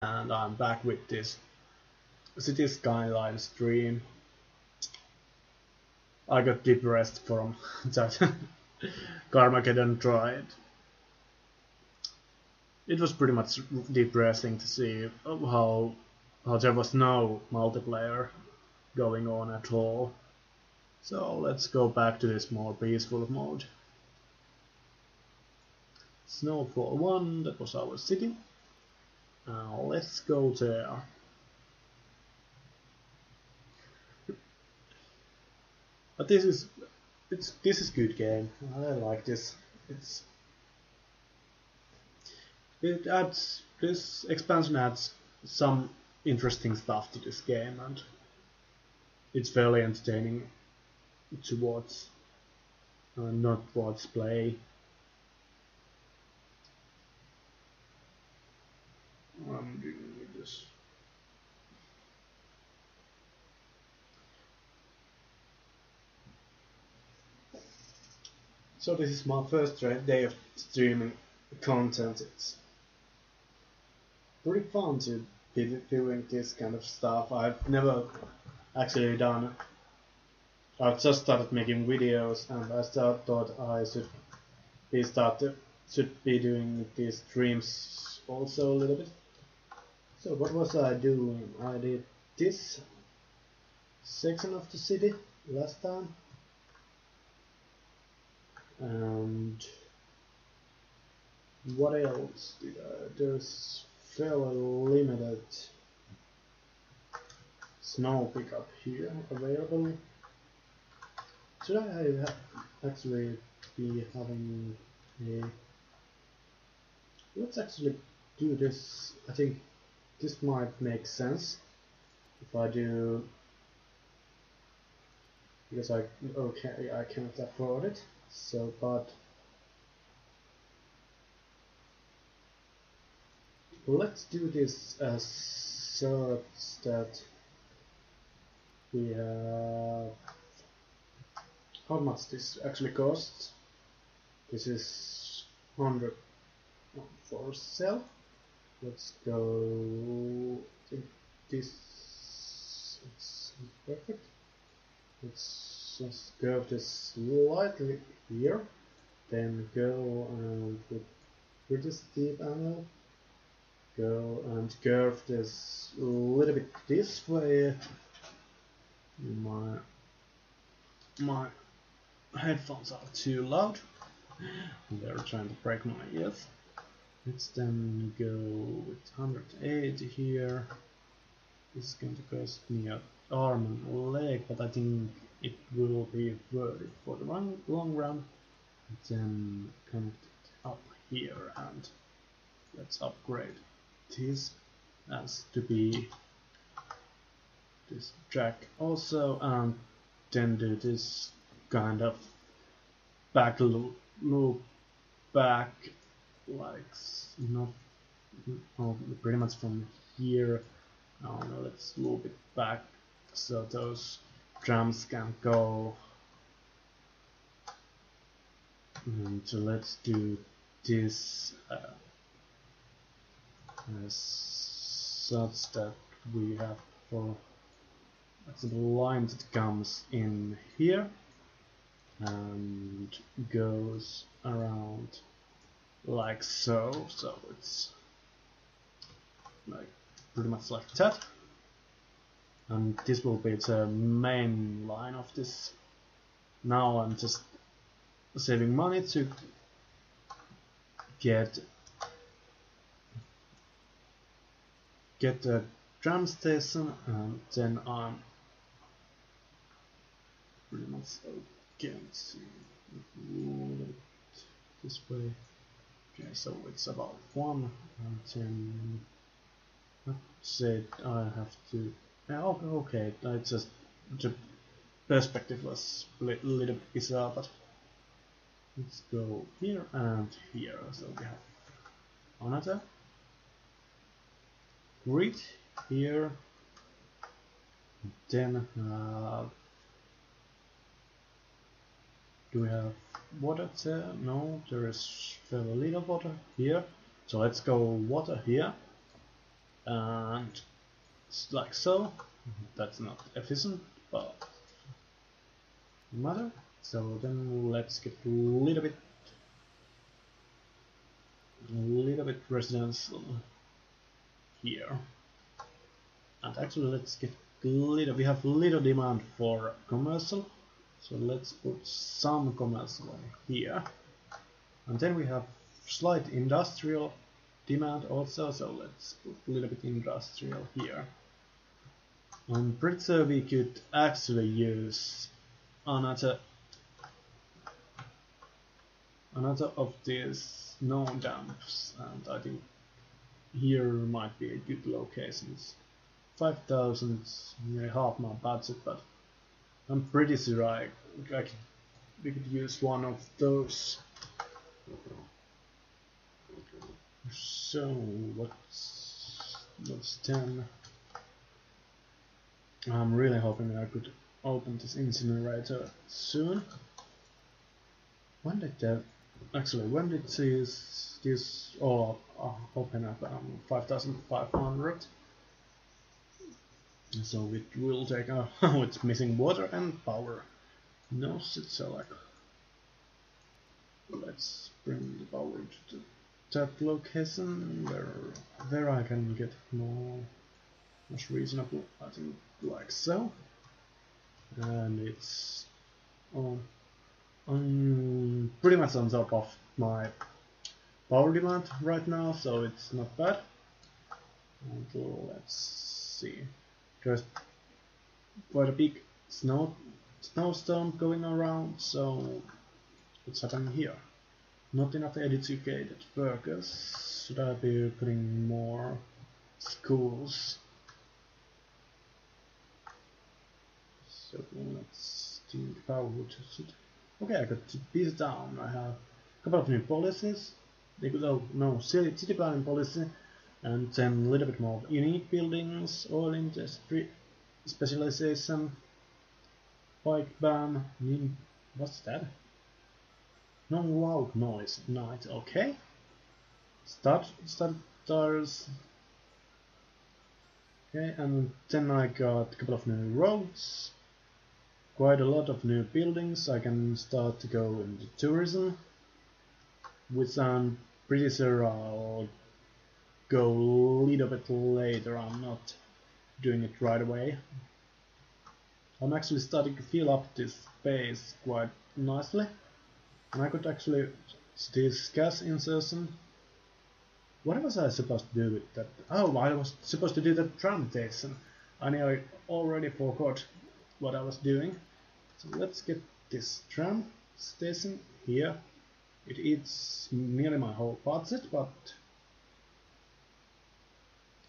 And I'm back with this Cities Skyline stream. I got depressed from that Carmageddon tried. It was pretty much depressing to see how there was no multiplayer going on at all. So let's go back to this more peaceful mode. Snowfall 1, that was our city. Let's go there. But this is good game. I like this. This expansion adds some interesting stuff to this game, and it's fairly entertaining to watch, not watch play. I'm doing this. So this is my first day of streaming content. It's pretty fun to be doing this kind of stuff. I've never actually done. I've just started making videos, and I thought I should be doing these streams also a little bit. So what was I doing? I did this section of the city last time. And what else did there's fairly limited snow pickup here available. Should I actually be having a... Let's actually do this. I think this might make sense if I do, because I can't afford it. So, but let's do this as such that we have how much this actually costs. This is 100 for sale. Let's go. I think this is perfect. Let's just curve this slightly here, then go and put pretty steep angle, go and curve this a little bit this way. My headphones are too loud, they're trying to break my ears. Let's then go with 180 here. This is going to cost me an arm and leg, but I think it will be worth it for the long run. Then connect it up here, and let's upgrade this as to be this track also, and then do this kind of back loop back, like not pretty much from here. No, let's loop it back so those drums can go. And so let's do this as such that we have for the line that comes in here and goes around like so. So it's like pretty much like that, and this will be the main line of this. Now I'm just saving money to get a drum station, and then I'm pretty much against this way. Okay, so it's about 1, and then let's say I have to. Okay, I just the perspective was a little bit bizarre, but let's go here and here. So we have another grid here. Then do we have water there? No, there is fairly little water here. So let's go water here. and like so. That's not efficient, but matter. So then let's get a little bit residential here, and actually let's get little. We have little demand for commercial, so let's put some commercial here, and then we have slight industrial demand also, so let's put a little bit industrial here. I'm pretty sure we could actually use another of these snow dumps, and I think here might be a good locations. 5,000, nearly half my budget, but I'm pretty sure we could use one of those. So what's 10? I'm really hoping I could open this incinerator soon. When did this all open up? 5,500. So it will take it's missing water and power. No shit, so like let's bring the power to that location where I can get more reasonable, I think, like so. And it's pretty much on top of my power demand right now, so it's not bad. And let's see, there's quite a big snowstorm going around, so what's happening here? Not enough educated workers. Should I be putting more schools? So let's think how would it. Okay, I got to piece down. I have a couple of new policies. City planning policy, and then a little bit more unique buildings, oil industry specialization, bike ban. What's that? No loud noise at night. Okay. Starters. Okay, and then I got a couple of new roads. Quite a lot of new buildings. I can start to go into tourism, which I'm pretty sure I'll go a little bit later. I'm not doing it right away. I'm actually starting to fill up this space quite nicely, and I could actually this gas insertion. What was I supposed to do with that? Oh, I was supposed to do that tram station. I already forgot what I was doing. So let's get this tram station here. It eats nearly my whole budget, but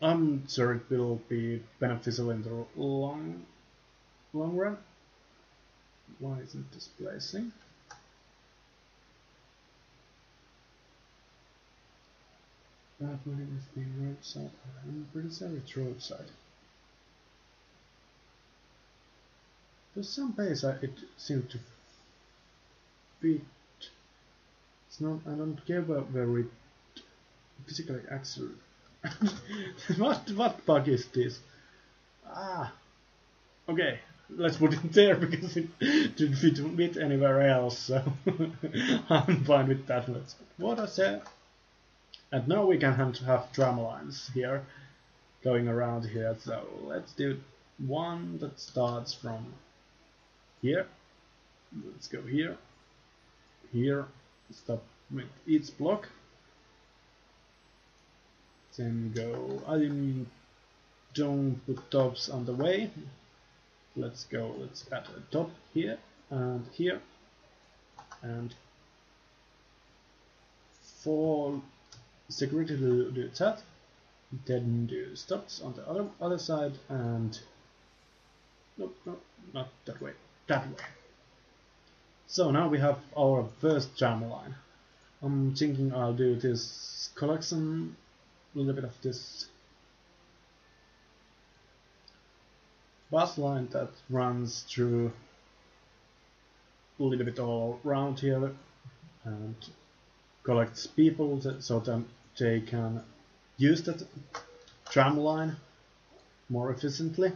I'm sure it will be beneficial in the long run. Why isn't this placing? That one is the roadside. I'm pretty sure it's roadside. There's some base it seems to fit. It's not. I don't care where it physically actually. What bug is this? Ah. Okay. Let's put it there because it didn't fit anywhere else. So I'm fine with that. Let's put water there. And now we can have tram lines here going around here. So let's do one that starts from here. Let's go here. Here. Stop with each block. Then go. I don't put tops on the way. Let's go. Let's add a top here and here. And for security to do that, then do stops on the other side, and nope, not that way, that way. So now we have our first tram line. I'm thinking I'll do this collection, a little bit of this bus line that runs through a little bit all around here and collects people so that they can use that tram line more efficiently.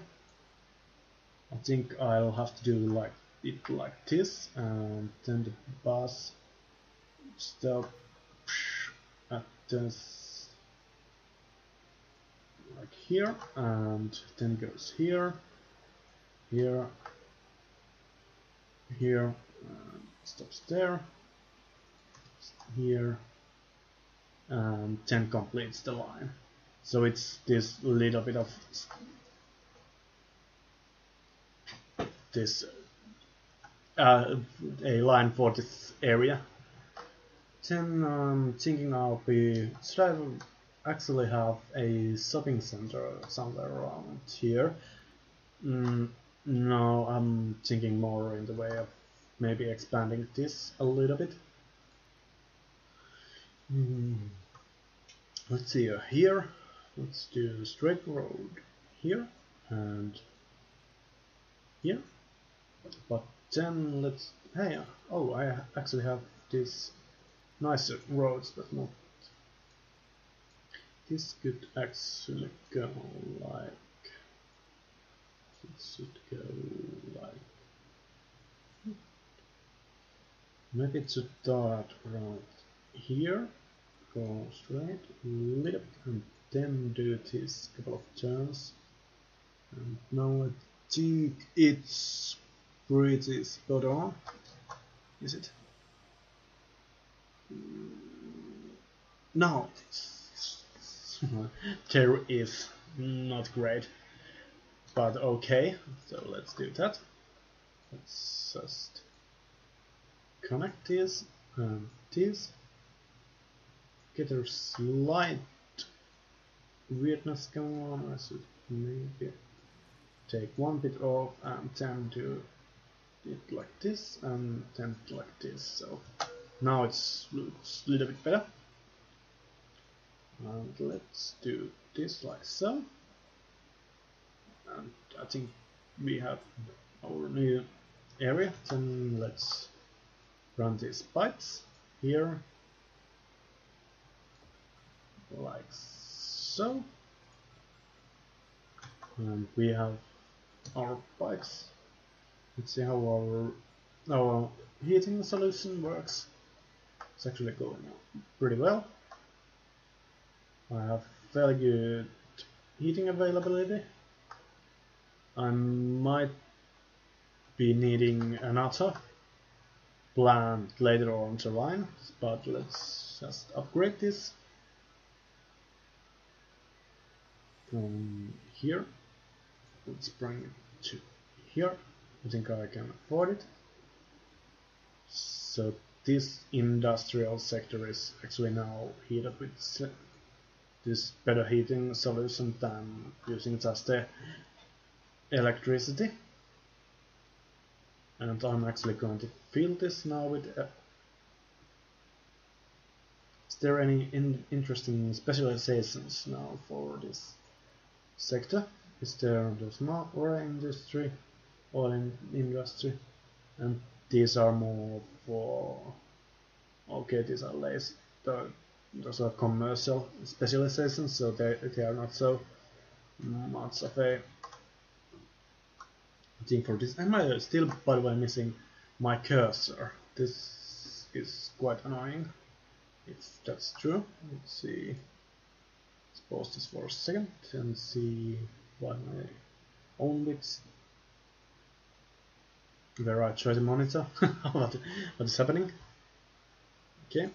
I think I'll have to do it like this, and then the bus stop at this like here, and then goes here, here, here, and stops there, here, and then completes the line. So it's this little bit of this a line for this area. Then I'm thinking should I actually have a shopping center somewhere around here? No, I'm thinking more in the way of maybe expanding this a little bit. Let's see here. Let's do a straight road here and here. But then let's I actually have these nicer roads, but not. This could actually go like. It should go like. Maybe it should start around here, go straight a little bit, and then do this couple of turns. And now I think it's pretty spot on. Is it? No, there is not great, but okay. So let's do that. Let's just connect this and this. Get a slight weirdness going on. I should maybe take one bit off and then do it like this and then like this. So now it looks a little bit better. And let's do this like so. And I think we have our new area. Then let's run these pipes here like so. And we have our pipes. Let's see how our heating solution works. It's actually going pretty well. I have fairly good heating availability. I might be needing another plant later on the line, but let's just upgrade this from here. Let's bring it to here. I think I can afford it. So this industrial sector is actually now heated with this better heating solution than using just the electricity. And I'm actually going to fill this now with is there any interesting specializations now for this sector? Is there the small oil industry, and these are more for, okay, these are less, those are commercial specializations, so they are not so much of a thing for this. Am I still, by the way, missing my cursor? This is quite annoying, if that's true. Let's see. Let's pause this for a second and see why my own bits, where I try to monitor what is happening. Okay.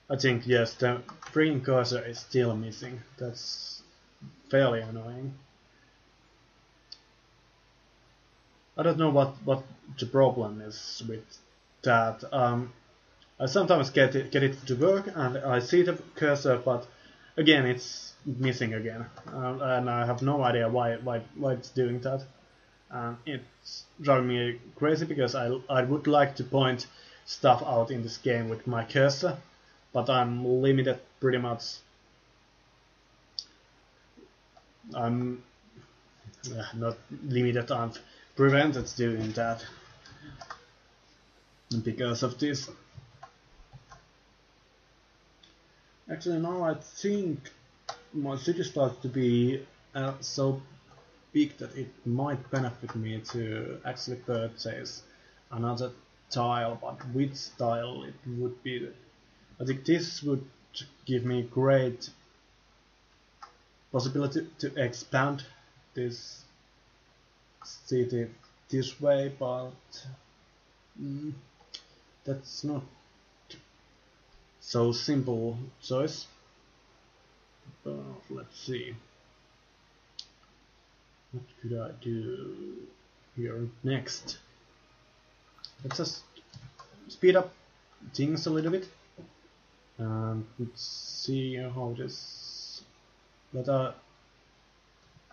I think, yes, the freaking cursor is still missing. That's fairly annoying. I don't know what the problem is with that. I sometimes get it to work and I see the cursor, but again it's missing again, and I have no idea why it's doing that. It's driving me crazy because I would like to point stuff out in this game with my cursor, but I'm limited pretty much. I'm not limited, I'm prevented doing that because of this. Actually, now I think my city starts to be so big that it might benefit me to actually purchase another tile, but which tile it would be. I think this would give me great possibility to expand this city this way, but that's not so simple choice. Let's see. What could I do here next? Let's just speed up things a little bit and let's see how this. Let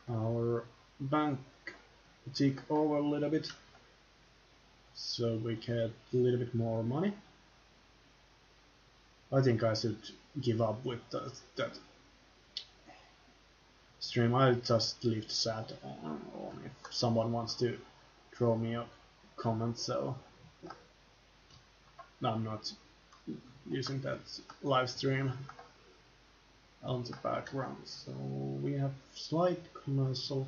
our bank tick over a little bit so we get a little bit more money. I think I should give up with that stream. I'll just leave the chat on if someone wants to throw me a comment, so I'm not using that live stream on the background. So we have slight commercial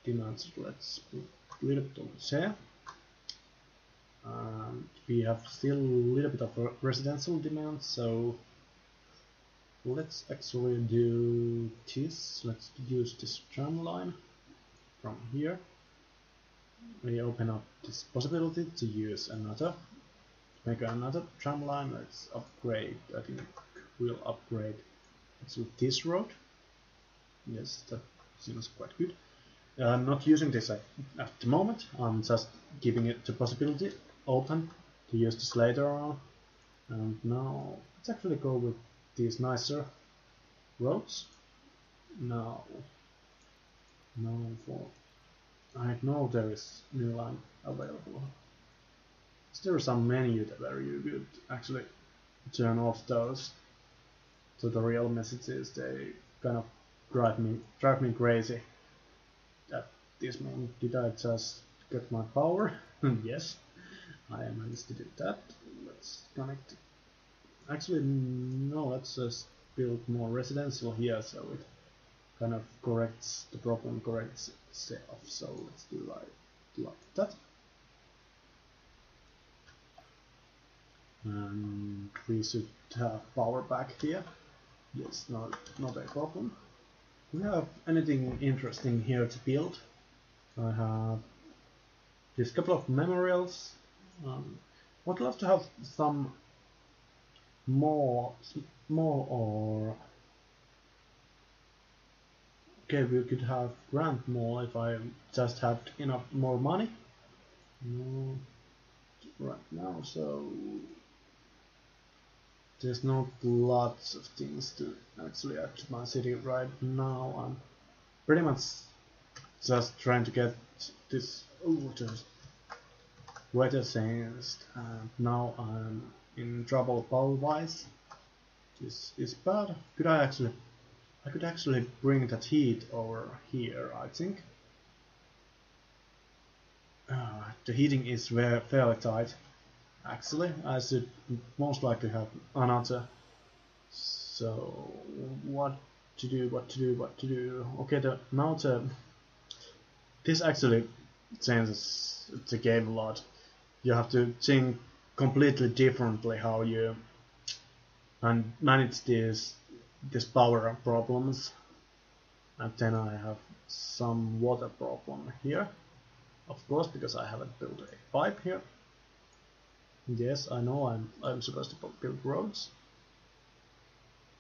demands. Let's put a little bit over there. And we have still a little bit of a residential demand, so let's actually do this. Let's use this tram line from here. We open up this possibility to use make another tram line. Let's upgrade. I think we'll upgrade to this road. Yes, that seems quite good. I'm not using this at the moment. I'm just giving it the possibility open to use this later on. And now let's actually go with these nicer roads. Now for I know there is new line available. Is there some menu where you could actually turn off those tutorial messages? They kind of drive me crazy at this moment. Did I just get my power? Yes, I managed to do that. Let's connect. Actually, no, let's just build more residential here so it kind of corrects the problem, corrects itself. So let's do like that. And we should have power back here. Yes, not a problem. Do we have anything interesting here to build? I have this couple of memorials. Would love to have some more or okay, we could have Grand Mall if I just had enough more money. No, right now, so there's not lots of things to actually add to my city right now. I'm pretty much just trying to get this just weather changed, and now I'm in trouble power-wise. This is bad. I could actually bring that heat over here, I think. The heating is fairly tight. Actually, I should most likely have another. So, what to do? Okay, this actually changes the game a lot. You have to think completely differently how you and manage this power problems. And then I have some water problem here, of course, because I haven't built a pipe here. Yes, I know I'm supposed to build roads.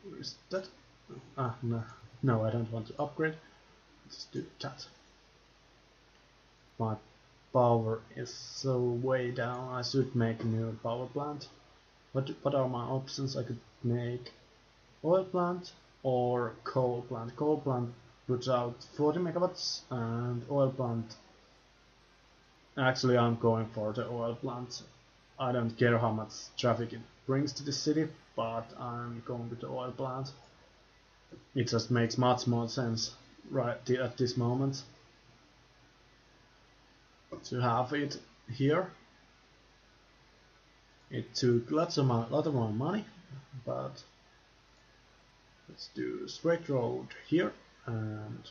Where is that? No, I don't want to upgrade. Let's do that. My power is so way down. I should make a new power plant. What are my options? I could make oil plant or coal plant. Coal plant puts out 40 megawatts and oil plant. Actually, I'm going for the oil plant. I don't care how much traffic it brings to the city, but I'm going with the oil plant. It just makes much more sense right at this moment to have it here. It took lot of more money, but Let's do a straight road here and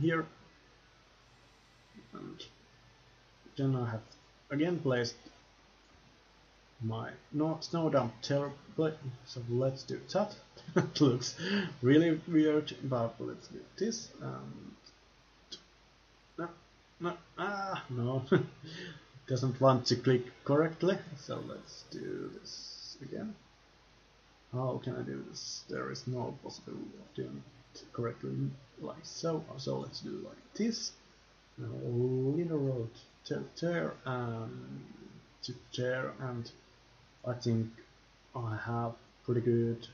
here, and then I have again placed my snow dump template, so let's do that. It looks really weird, but let's do this, and no, doesn't want to click correctly, so let's do this again. How can I do this? There is no possibility of doing it correctly like so, so let's do like this. Now little road to there and to there, and I think I have pretty good.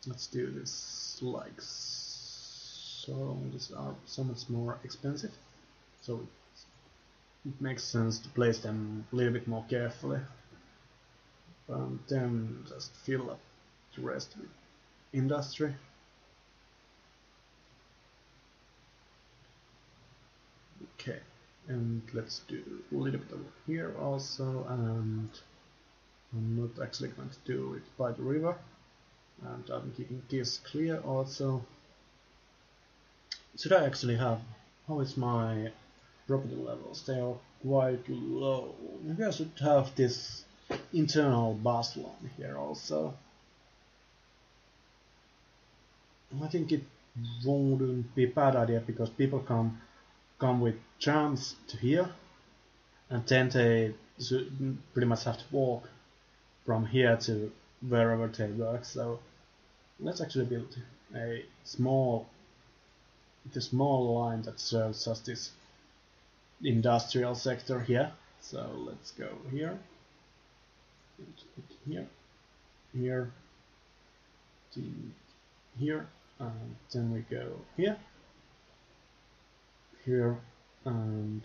Let's do this like so. These are so much more expensive, so it makes sense to place them a little bit more carefully, and then just fill up the rest with industry. Okay, and let's do a little bit over here also, and I'm not actually going to do it by the river, and I'm keeping this clear also. Should I actually have, how is my property levels? They are quite low. Maybe I should have this internal bus line here also. I think it wouldn't be a bad idea, because people come with trams to here, and then they pretty much have to walk from here to wherever they work. So let's actually build a small line that serves just this industrial sector here. So let's go here, here, here, here, and then we go here, here, and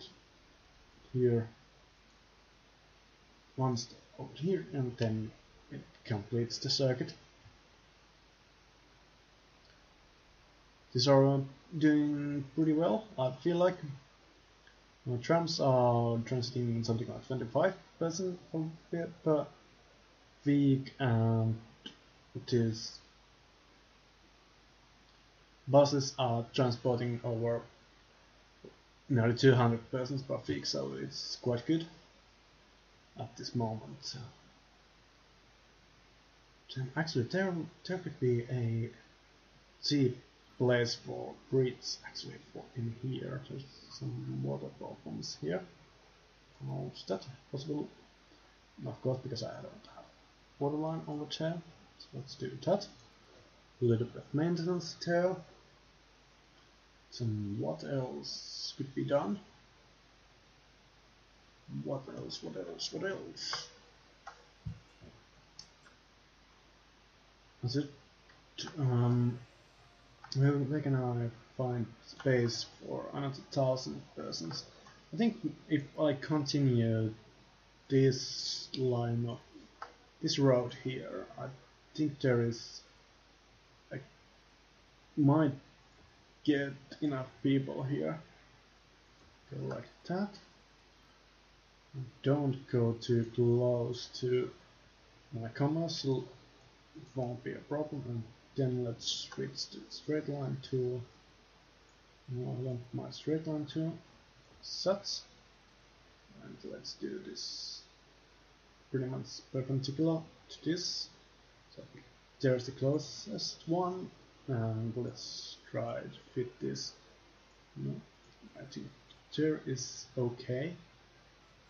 here, one step over here, and then it completes the circuit. These are doing pretty well, I feel like. Our trams are transiting something like 25% per week, and these buses are transporting over nearly 200 persons per week, so it's quite good at this moment. So actually there could be a cheap place for bridge actually for in here. There's some water problems here. How is that possible? Of course, because I don't have water line over there. So let's do that. A little bit of maintenance there. Some what else could be done? What else? Is it where can I find space for another 1,000 persons? I think if I continue this line of this road here, I think there is, I might get enough people here. Go like that. Don't go too close to my commercial, it won't be a problem. And then let's switch to straight line tool. No, I want my straight line tool. Set. And let's do this pretty much perpendicular to this. So there's the closest one, and let's try to fit this. No, I think there is okay.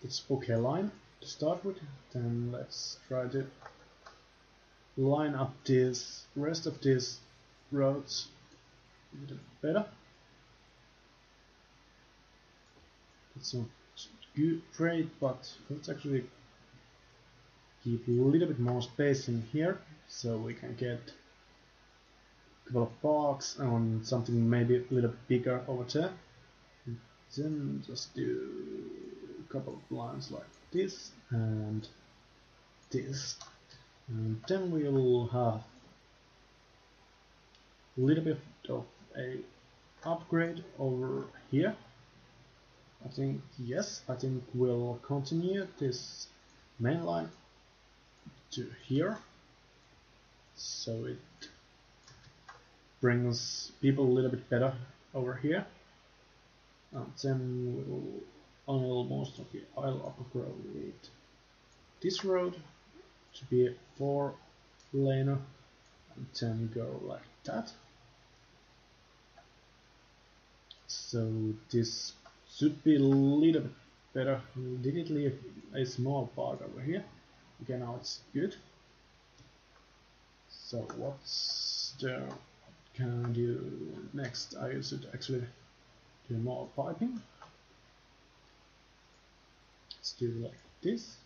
It's okay line to start with. Then let's try to line up this rest of these roads a little better. It's not good, great, but let's actually keep a little bit more space in here, so we can get a couple of parks and something maybe a little bit bigger over there. And then just do a couple of lines like this and this. And then we'll have a little bit of a upgrade over here. I think, yes, I think we'll continue this main line to here. so it brings people a little bit better over here. And then we'll almost of the I'll upgrade this road to be a 4-laner, and then go like that. So this should be a little bit better. Did it leave a small part over here? Okay, now it's good. So what's the can I do next? I should actually do more piping. Let's do like this,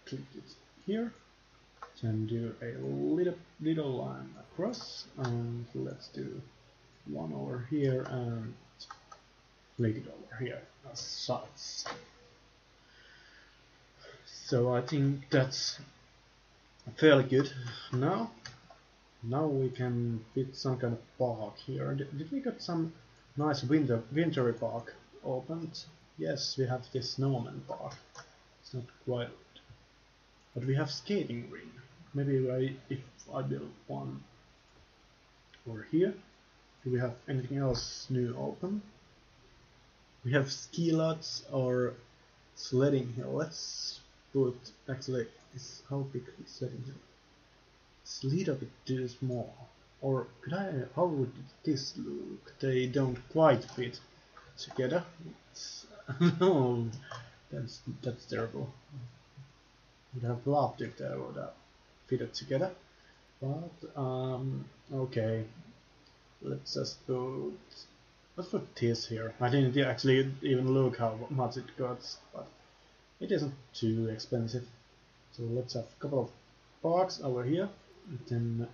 click it here, then do a little line across, and let's do one over here and click it over here as sides. So I think that's fairly good. Now we can fit some kind of park here. Did we get some nice wintry park opened? Yes, we have this snowman park. It's not quite, but we have skating ring. Maybe if I build one over here. Do we have anything else new open? We have ski lots or sledding hill. Let's put actually is how big is sledding hill? It's a little bit too small. Or could I? How would this look? They don't quite fit together. No, that's terrible. Would have loved if they would have fitted together. But okay. Let's just let's put this here. I didn't actually even look how much it costs, but it isn't too expensive. So let's have a couple of parks over here. And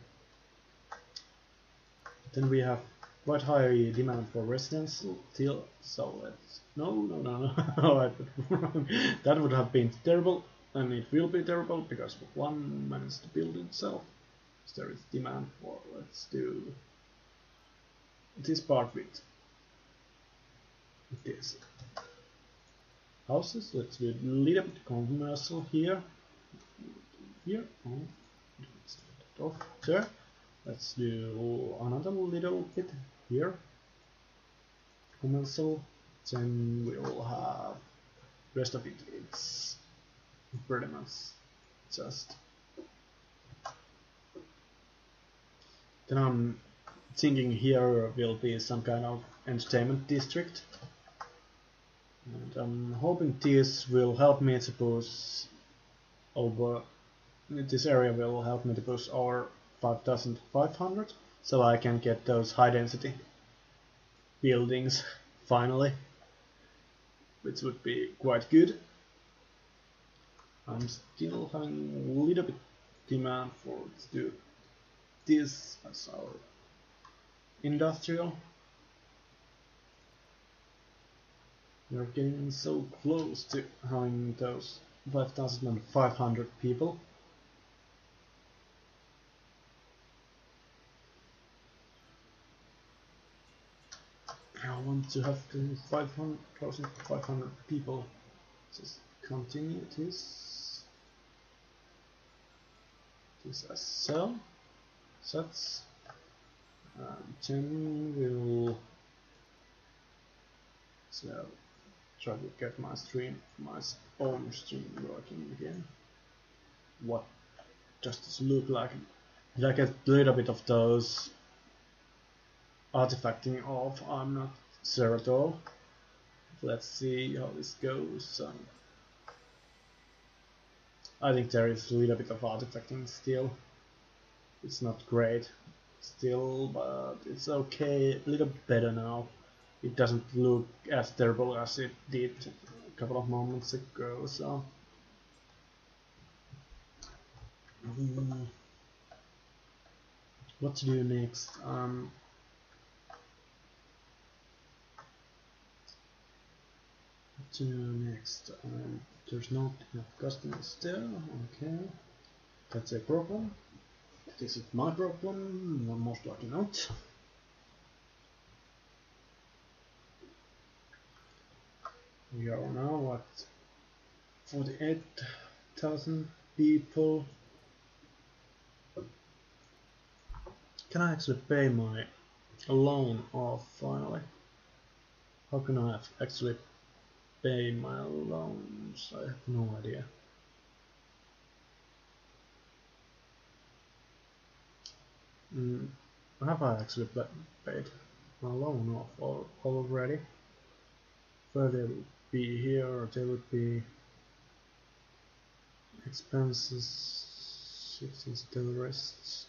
then we have quite high demand for residential still. So let's no I put wrong. That would have been terrible, and it will be terrible because one managed to build itself. So there is demand for. Let's do this part with this houses. Let's do a little bit commercial here. Oh, let's get it off there. Let's do another little bit here. Commercial. Then we'll have rest of it. It's pretty much just. Then I'm thinking here will be some kind of entertainment district, and I'm hoping this will help me to push over. This area will help me to push over 5,500, so I can get those high density buildings finally, which would be quite good. I'm still having a little bit demand for to do this as our industrial. We're getting so close to having those 5,500 people. I want to have 5,500 people. Just continue this as so. Sets. Then we'll try to get my own stream working again. What does this look like? Did I get a little bit of those artifacting off? I'm not sure at all. Let's see how this goes. I think there is a little bit of artifacting still. It's not great still, but it's okay, a little better now. It doesn't look as terrible as it did a couple of moments ago, so what to do next? What to do next? There's not enough customers there, okay. That's a problem. This is my problem, most likely not. We are now at 48,000 people. Can I actually pay my loan off finally? How can I actually pay my loans? I have no idea. Have I actually paid my loan off already? Further would be here, or there would be expenses, cities, tourists.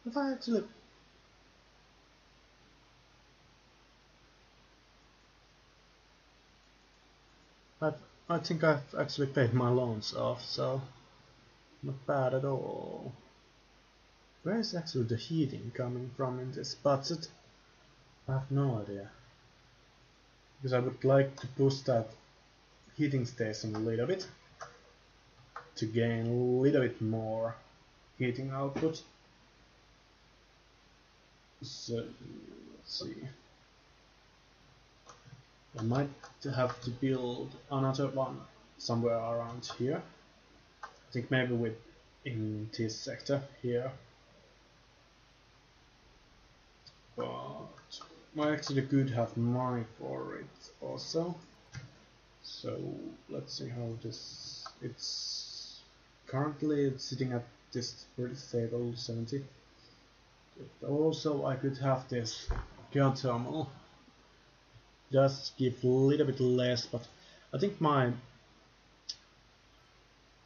Have I actually? I think I've actually paid my loans off, so not bad at all. Where is actually the heating coming from in this budget? I have no idea. Because I would like to push that heating station a little bit to gain a little bit more heating output. So let's see. I might have to build another one somewhere around here. I think maybe in this sector here. But I actually could have money for it also. So let's see how this. It's currently sitting at this pretty stable 70. But also I could have this geothermal. Just give a little bit less, but I think my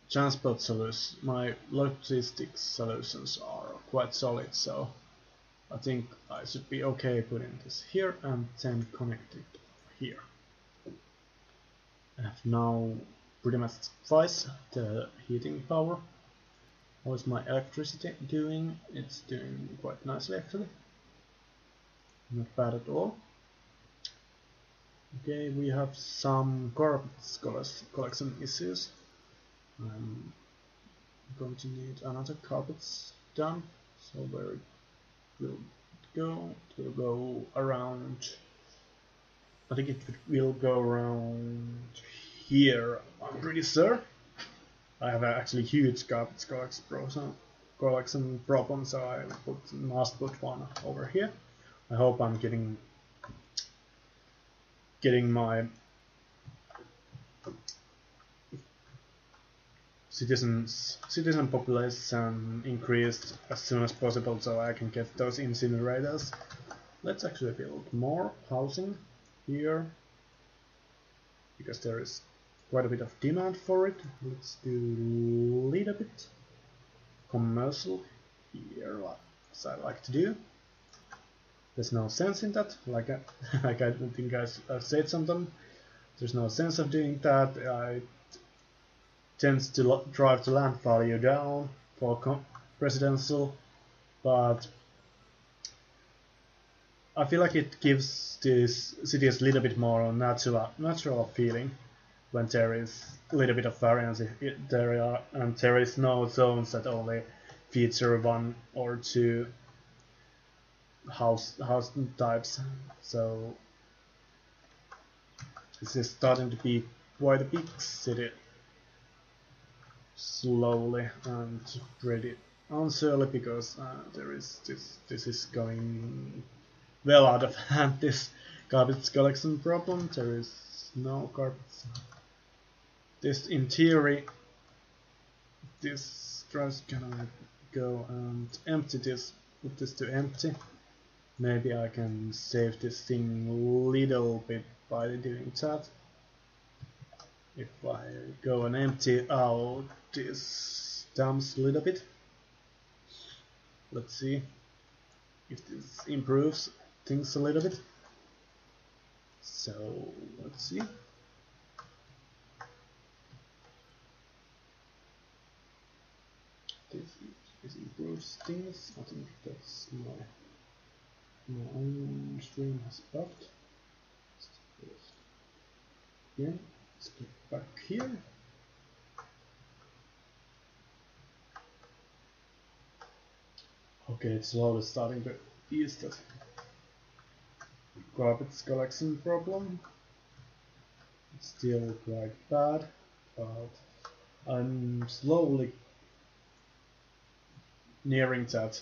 transport solutions, my logistics solutions are quite solid, so I think I should be okay putting this here and then connect it here. I have now pretty much twice the heating power. How is my electricity doing? It's doing quite nicely actually. Not bad at all. Okay, we have some garbage collection issues. I'm going to need another carpet done. So where it will go? It will go around. I think it will go around here. I'm pretty sure. I have actually huge garbage collection problem, so I must put one over here. I hope I'm getting my citizen population increased as soon as possible, so I can get those incinerators. Let's actually build more housing here because there is quite a bit of demand for it. Let's do a little bit commercial here, as I like to do. There's no sense in that, like I think I've said something. There's no sense of doing that. I tends to drive the land value down for residential, but I feel like it gives this cities a little bit more natural feeling when there is a little bit of variance and there is no zones that only feature one or two house types. So this is starting to be quite a big city slowly and pretty unsurely because there is this is going well out of hand, this garbage collection problem. There is no garbage. This in theory, this trash, can I go and empty this, put this to empty? Maybe I can save this thing a little bit by doing that. If I go and empty out this dumps a little bit. Let's see if this improves things a little bit. So let's see. This improves things. I think that's my own stream has bugged. Again, let's get back here. Okay, it's slowly starting to ease that garbage collection problem. It's still quite bad, but I'm slowly nearing that.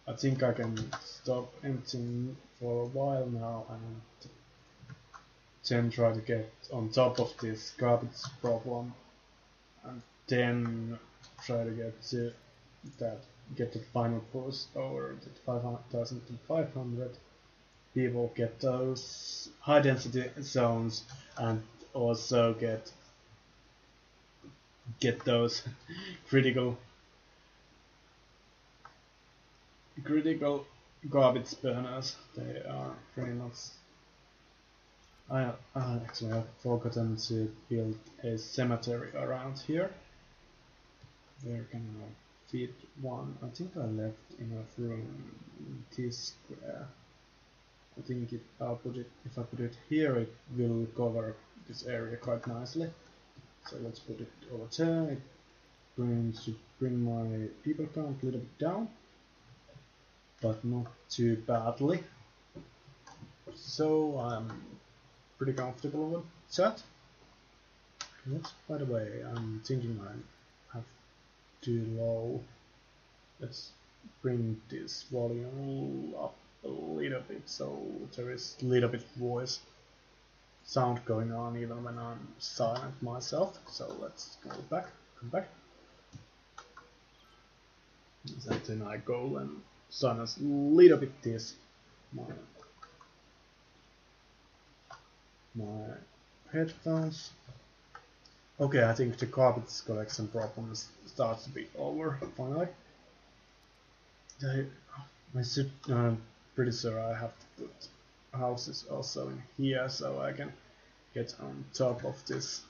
I think I can stop emptying for a while now and then try to get on top of this garbage problem, and then try to get to get the final push over the 5,500 people, get those high density zones, and also get those critical garbage burners. They are pretty much. I actually have forgotten to build a cemetery around here. Where can I fit one? I think I left enough room in this square. I think if I put it here, it will cover this area quite nicely. So let's put it over there. It should bring my people count a little bit down, but not too badly. So I'm pretty comfortable with that. Let's, by the way, I'm thinking I have too low. Let's bring this volume up a little bit so there is a little bit voice sound going on even when I'm silent myself. So let's come back. And then I go and silence a little bit this my headphones. Okay, I think the garbage collection problem starts to be over finally. I'm pretty sure I have to put houses also in here so I can get on top of this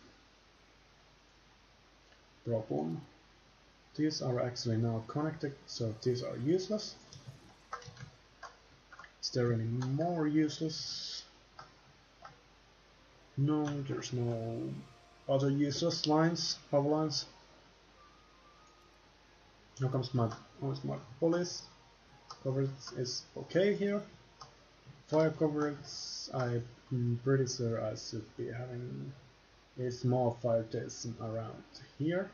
problem. These are actually now connected, so these are useless. Is there any more useless? No, there's no other useless lines, power lines. Now comes my police. Coverage is okay here. Fire coverage, I'm pretty sure I should be having a small fire station around here.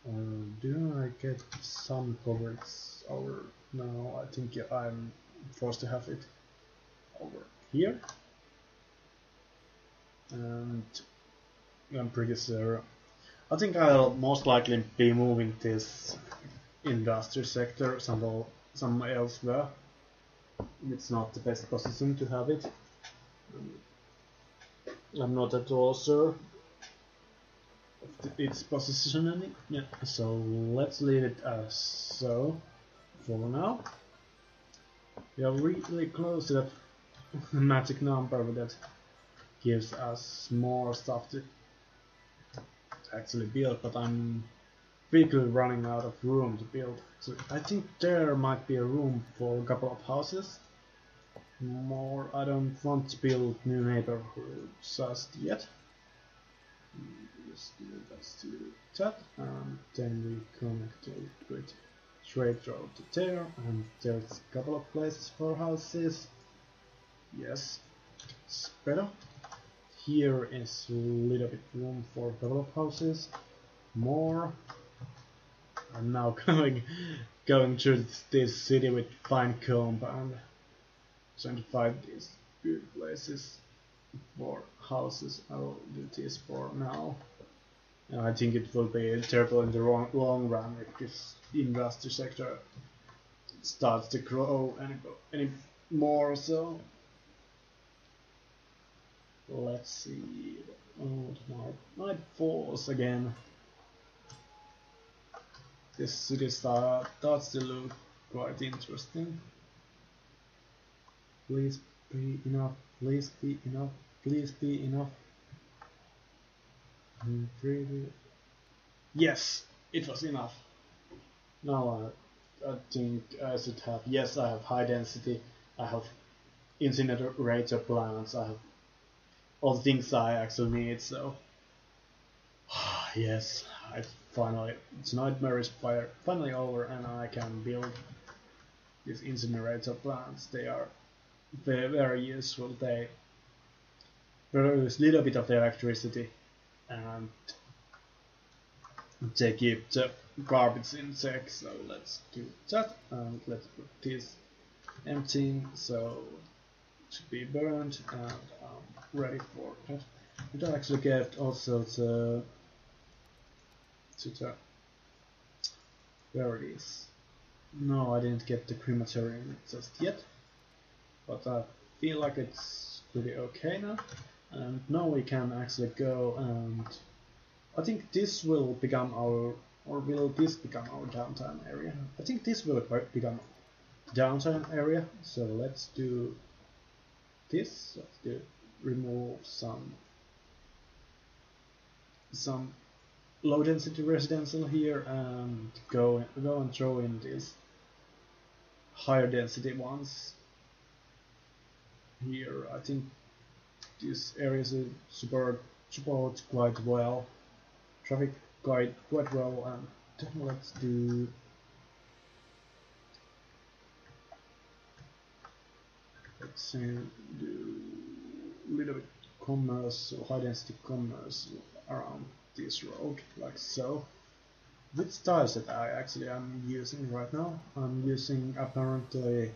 Or do I get some coverage over? No, I think I'm forced to have it over here. And I'm pretty sure. I think I'll most likely be moving this industry sector somewhere elsewhere. It's not the best position to have it. I'm not at all sure of its positioning. Yeah, so let's leave it as so for now. We are really close to that magic number that gives us more stuff to actually build, but I'm quickly running out of room to build. So I think there might be a room for a couple of houses. More, I don't want to build new neighborhoods just yet. Let's do that, and then we connect it with straight road to there, and there's a couple of places for houses. Yes, it's better. Here is a little bit room for a couple of houses. More. I'm now going through this city with fine comb and trying to find these good places for houses. I'll do this for now. And I think it will be terrible in the long run if this industry sector starts to grow any more. So let's see. Oh, night falls again. This city starts to look quite interesting. Please be enough. Please be enough. Please be enough. Yes, it was enough. Now I think I should have. Yes, I have high density. I have incinerator plants. I have all the things I actually need. So yes, it's nightmare is finally over, and I can build these incinerator plants. They are very useful. They produce a little bit of electricity, and they keep the garbage insect, so let's do that, and let's put this emptying, so it should be burned, and I'm ready for that. We don't actually get also the where it is. No, I didn't get the crematorium just yet, but I feel like it's pretty okay now. And now we can actually go, and I think this will become our, or will this become our downtown area? I think this will become downtown area, so let's do this. Let's do remove some low density residential here, and go and throw in these higher density ones here. I think this area is support quite well, traffic quite well, and let's do a little bit commerce, high density commerce around this road, like so. Which tiles that I'm using right now? I'm using apparently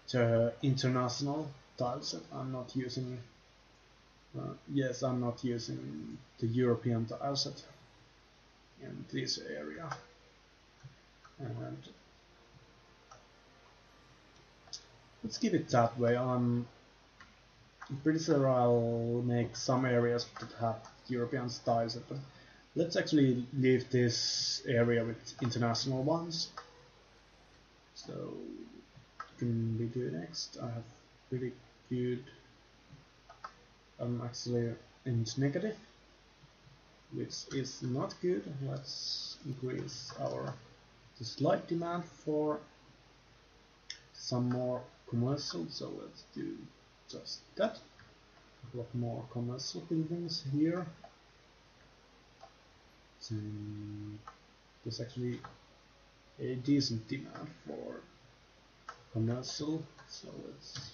the international tiles set. I'm not using yes, I'm not using the European tile set in this area. And let's keep it that way. I'm pretty sure I'll make some areas that have European styles set, but let's actually leave this area with international ones. So what can we do next? I have pretty good. I'm actually in negative, which is not good. Let's increase the slight demand for some more commercial, so let's do just that. A lot more commercial buildings here. So there's actually a decent demand for commercial, so let's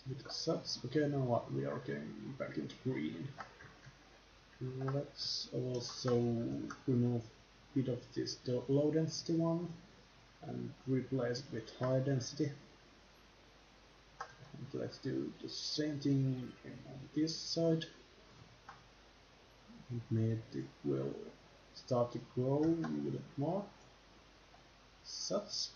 do the subs. Okay, now what? We are getting back into green. Let's also remove a bit of this low density one and replace it with high density. And let's do the same thing on this side. Maybe it will start to grow a little bit more. Such.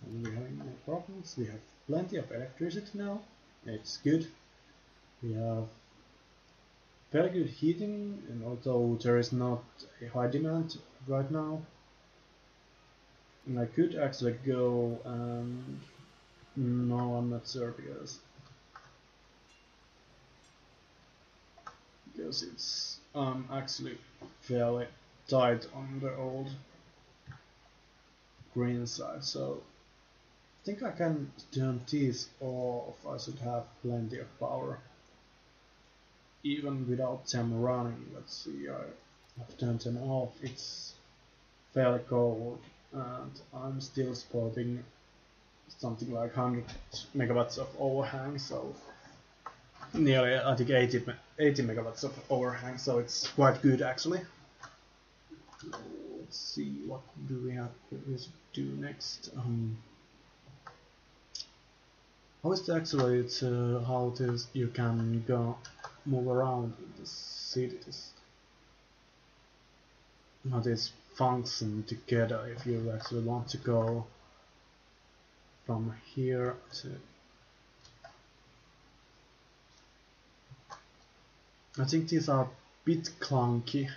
And we're having no problems. We have plenty of electricity now. It's good. We have very good heating, and although there is not a high demand right now, and I could actually go and no, I'm not sure because it's actually fairly tight on the old green side, so I think I can turn these off. I should have plenty of power even without them running. Let's see, I have turned them off. It's fairly cold and I'm still spotting something like 100 megawatts of overhang, so nearly I think 80 megawatts of overhang, so it's quite good actually. Let's see, what do we have to do next? How is it actually? It's how this you can move around in the cities. How this function together if you actually want to go from here to. I think these are a bit clunky.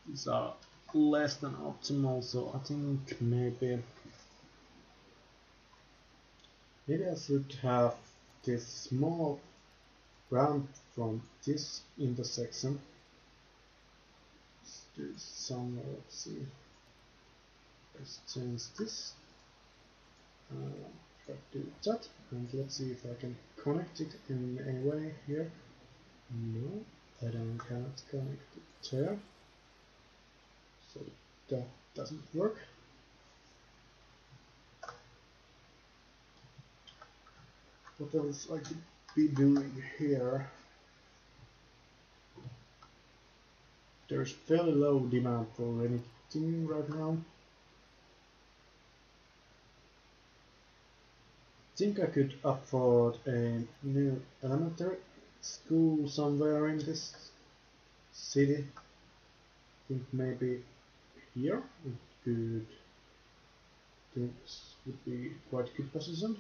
These are less than optimal, so I think maybe I should have this small ramp from this intersection. Let's do somewhere, let's see. Let's change this. Try to do that, and let's see if I can connect it in any way here. No, I cannot connect it there. So that doesn't work. What else I could be doing here? There's fairly low demand for anything right now. I think I could afford a new elementary school somewhere in this city. I think maybe here it could. This would be quite good position.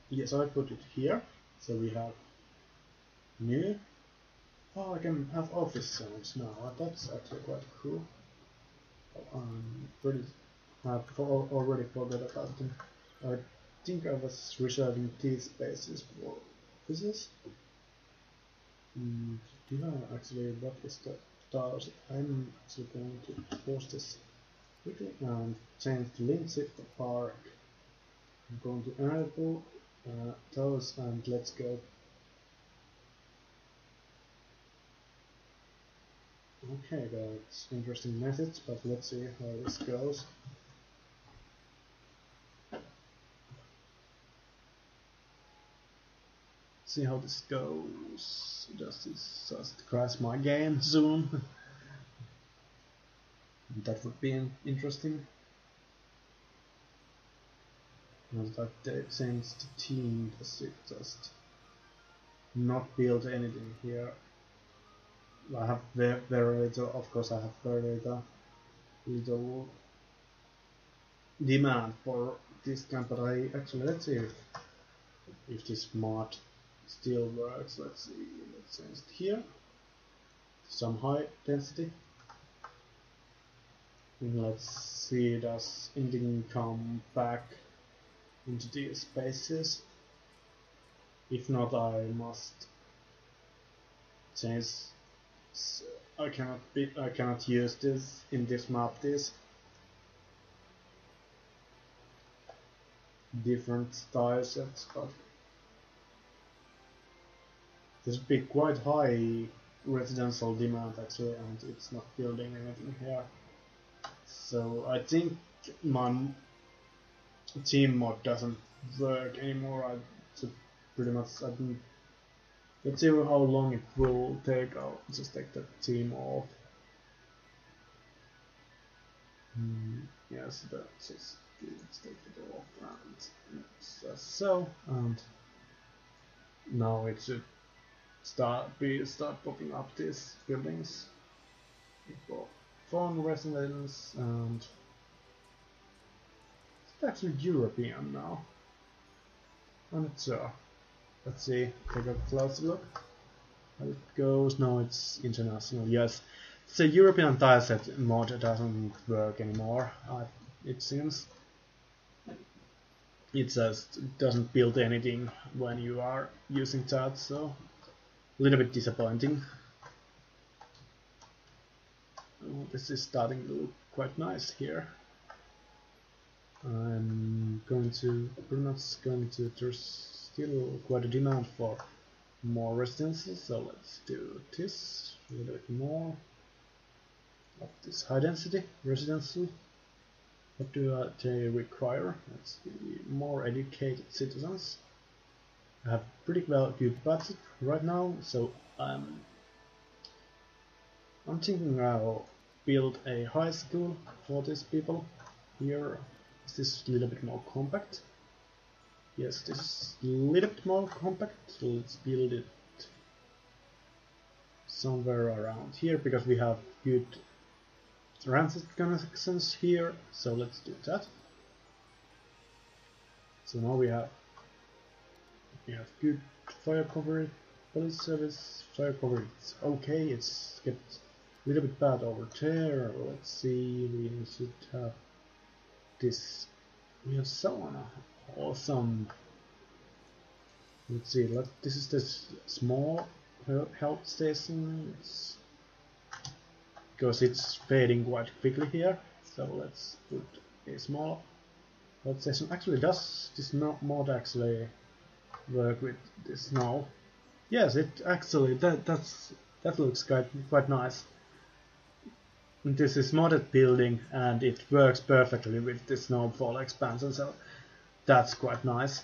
Yes, I put it here. So we have new. Oh, I can have office zones now. That's actually quite cool. I've already forgot about them. I think I was reserving these spaces for offices. Do you know actually what is the tiles? I'm actually going to pause this quickly and change the Lindsay Park. I'm going to enable those and let's go. Okay, that's interesting message, but let's see how this goes. See how this goes. Does this just crash my game soon? That would be interesting. Not that they changed the team, does it just not build anything here? I have very little, of course I have very little demand for this kind, but I actually, let's see if this mod still works. Let's see, let's change it here. Some high density. And let's see, does anything come back into these spaces? If not, I must change. I cannot use this in this map. This different style sets, but this would be quite high residential demand actually, and it's not building anything here. So I think my team mod doesn't work anymore. Pretty much I think. Let's see how long it will take. I'll just take the team off. Yes, that's just good. Let's take it off and so. And now it should start popping up these buildings. For foreign residents, and it's actually European now. I'm not sure. Let's see, take a closer look. How it goes. No, it's international. Yes, the European tileset mod doesn't work anymore. It seems it just doesn't build anything when you are using that, so a little bit disappointing. Oh, this is starting to look quite nice here. I'm going to there's still quite a demand for more residences, so let's do this a little bit more of this high density residential. What do they require? Let's be more educated citizens. I have pretty well good budget right now, so I'm thinking I'll build a high school for these people. Here is this a little bit more compact. Yes, this is a little bit more compact, so let's build it somewhere around here because we have good transit connections here, so let's do that. So now we have good fire coverage, police service, fire coverage. Okay, it's get a little bit bad over there. Let's see, we should have this. We have sauna. Awesome. Let's see, this is this small health station, because it's fading quite quickly here, so let's put a small health station. Actually, does this mod actually work with this now? Yes, it actually, that looks quite nice. This is modded building and it works perfectly with the Snowfall expansion, so that's quite nice.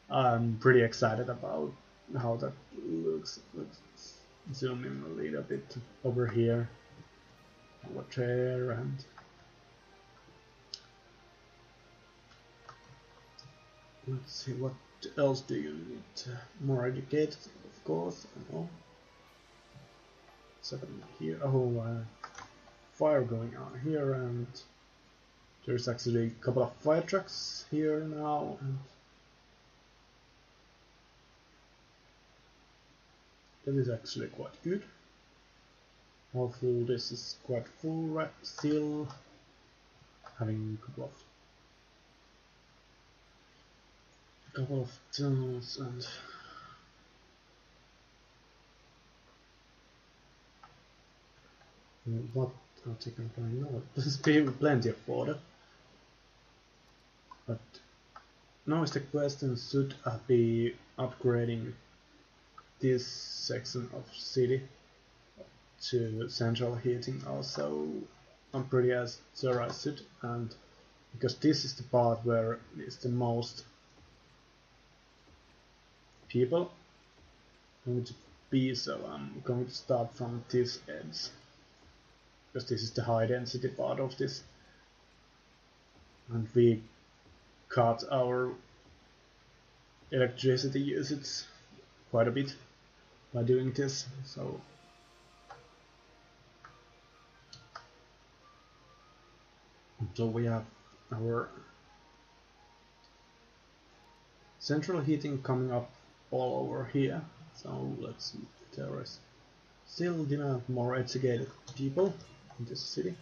I'm pretty excited about how that looks. Let's zoom in a little bit over here, over there, and let's see what else do you need. More educated, of course. I know. What's happening here? Oh, fire going on here, and there's actually a couple of fire trucks here now. And that is actually quite good. Hopefully this is quite full right still. Having a couple of tunnels and what are taking time now? There's plenty of water. But now is the question, should I be upgrading this section of city to central heating also? I'm pretty sure I should, and because this is the part where it's the most people going to be, so I'm going to start from this edge, because this is the high density part of this, and we cut our electricity usage quite a bit by doing this. So we have our central heating coming up all over here. So let's see, there is still demand more educated people in this city.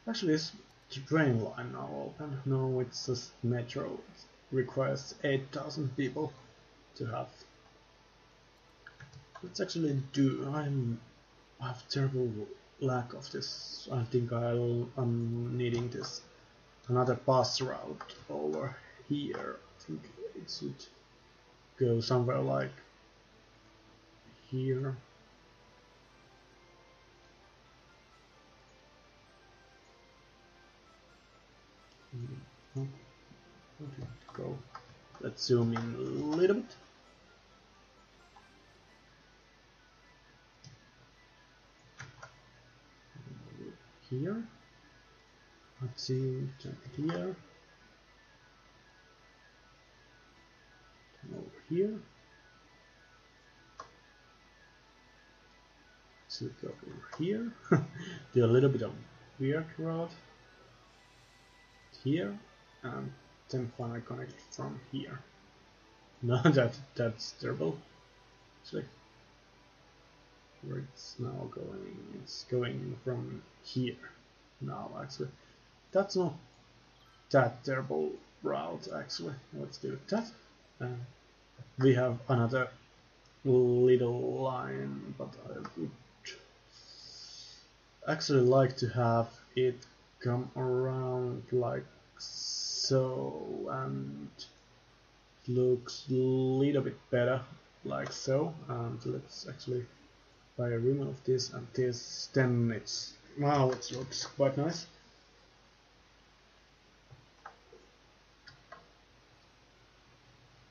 Actually, is the train line now open? No, it's just metro. It requires 8,000 people to have. Let's actually do. I have terrible lack of this. I think I'm needing this another bus route over here. I think it should go somewhere like here. Where did it go? Let's zoom in a little bit. Here. Let's see, jump here. Over here. So go over here. Do a little bit of weird route here, and then finally connect from here. No, that's terrible. Actually, where it's now going, it's going from here now. Actually, that's not that terrible route. Actually, let's do that. We have another little line, but I would actually like to have it come around like so, and looks a little bit better like so. And let's actually remove this and this, then it's now it looks quite nice.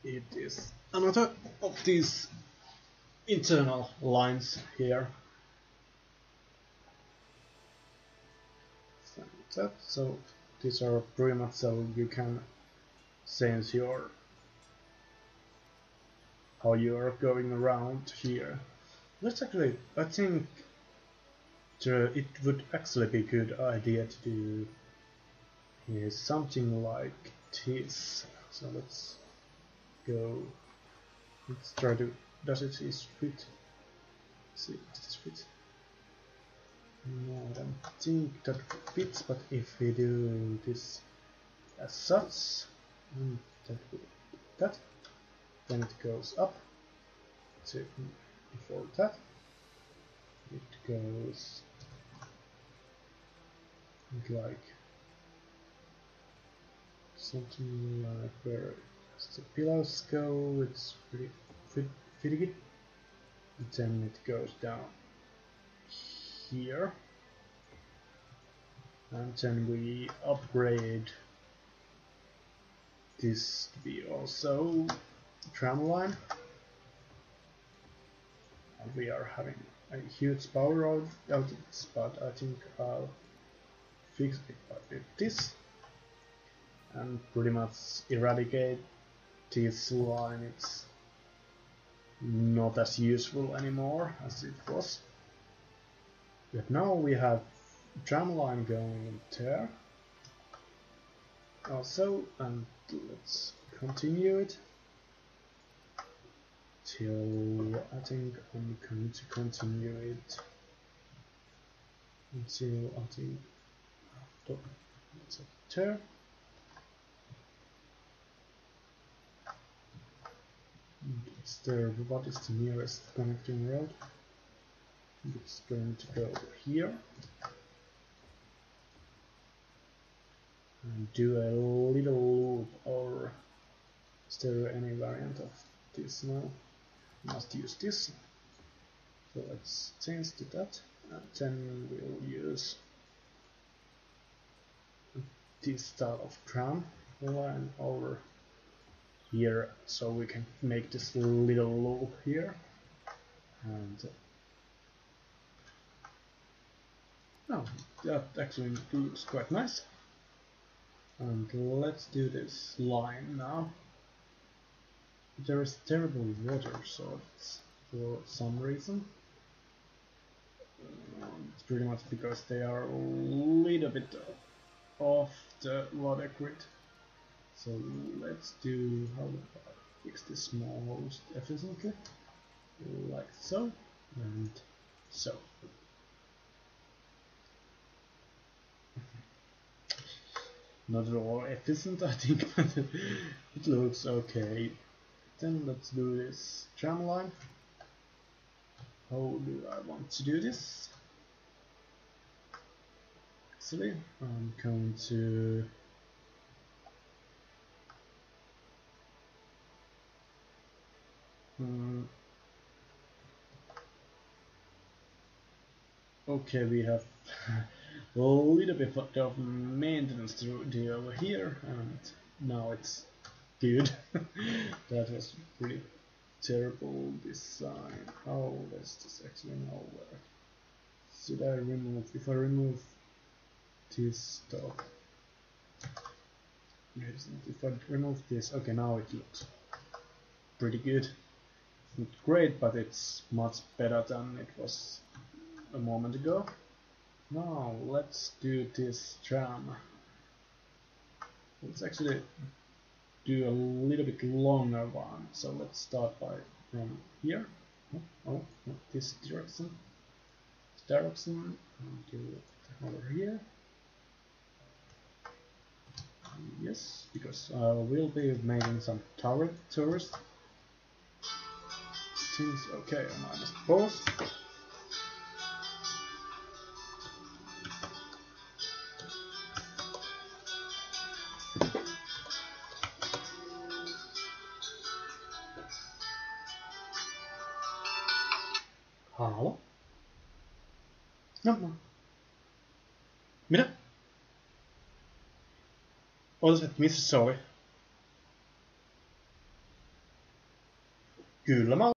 It is another of these internal lines here. So these are pretty much so you can sense how you're going around here. Let's actually, I think it would actually be a good idea to do something like this. So let's go. Let's try to. Does it fit? Let's see, does this fit? No, I don't think that fits, but if we do this as such, that, then it goes up. So before that, it goes like something like where the pillows go. It's pretty good. And then it goes down here, and then we upgrade this to be also tram line. And we are having a huge power outage, but I think I'll fix it by this and pretty much eradicate this line. It's not as useful anymore as it was. But now we have tram line going there also, and let's continue it till I think I'm going to continue it until I think it's a there. It's there. What is the nearest connecting road? It's going to go here and do a little loop, or is there any variant of this now? Must use this. So let's change to that, and then we'll use this style of tram line over here, so we can make this little loop here. And oh, that actually looks quite nice. And let's do this line now. There is terrible water sources for some reason. It's pretty much because they are a little bit off the water grid. So let's do, how do I fix this most efficiently? Like so, and so. Not at all efficient, I think, but it looks okay. Then let's do this tram line. How do I want to do this? Actually, I'm going to okay, we have a little bit of maintenance to do over here, and now it's good. That was pretty terrible design. How does this actually now work? Should I remove, if I remove this stuff, if I remove this, okay, now it looks pretty good. It's not great, but it's much better than it was a moment ago. Now let's do this tram. Let's actually do a little bit longer one. So let's start by from here. Oh, not this direction. This direction. And do it over here. Yes, because we'll be making some tourist things. Okay, and I must pause. Halo? No. Mitä? Ootas, että missä se oli? Kyllä mä